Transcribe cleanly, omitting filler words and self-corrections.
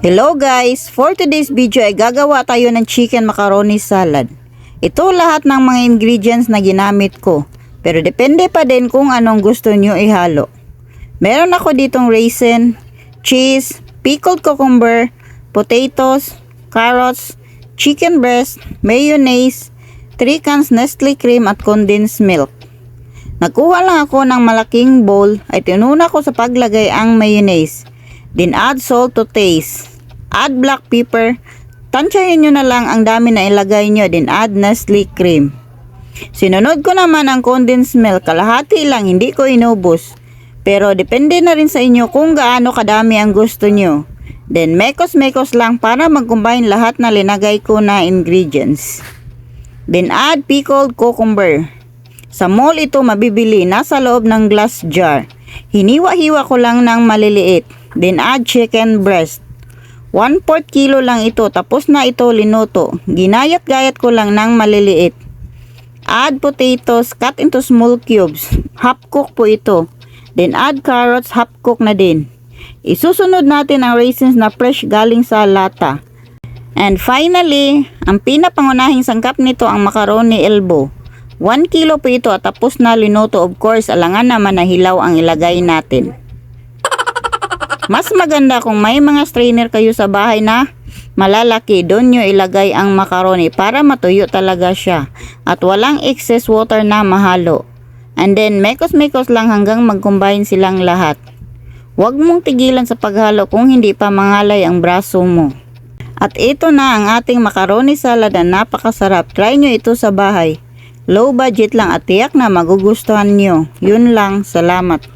Hello guys! For today's video ay gagawa tayo ng chicken macaroni salad. Ito lahat ng mga ingredients na ginamit ko. Pero depende pa din kung anong gusto nyo ihalo. Meron ako ditong raisin, cheese, pickled cucumber, potatoes, carrots, chicken breast, mayonnaise, 3 cans Nestle cream at condensed milk. Nagkuha lang ako ng malaking bowl ay tinuna ko sa paglagay ang mayonnaise. Then add salt to taste. Add black pepper. Tansyahin nyo na lang ang dami na ilagay nyo. Then add Nestle cream. Sinunod ko naman ang condensed milk. Kalahati lang, hindi ko inubos. Pero depende na rin sa inyo kung gaano kadami ang gusto nyo. Then mekos-mekos lang para mag-combine lahat na linagay ko na ingredients. Then add pickled cucumber. Sa mall ito mabibili, nasa loob ng glass jar. Hiniwa-hiwa ko lang ng maliliit. Then add chicken breast. 1/4 kilo lang ito, tapos na ito linuto. Ginayat-gayat ko lang ng maliliit. Add potatoes, cut into small cubes. Half cook po ito. Then add carrots, half cook na din. Isusunod natin ang raisins na fresh galing sa lata. And finally, ang pinapangunahing sangkap nito ang macaroni elbow. 1 kilo po ito at tapos na linuto, of course, alangan naman na hilaw ang ilagay natin. Mas maganda kung may mga strainer kayo sa bahay na malalaki, doon nyo ilagay ang macaroni para matuyo talaga siya at walang excess water na mahalo. And then mekos-mekos lang hanggang mag-combine silang lahat. Huwag mong tigilan sa paghalo kung hindi pa mangalay ang braso mo. At ito na ang ating macaroni salad na napakasarap. Try nyo ito sa bahay. Low budget lang at tiyak na magugustuhan nyo. Yun lang, salamat.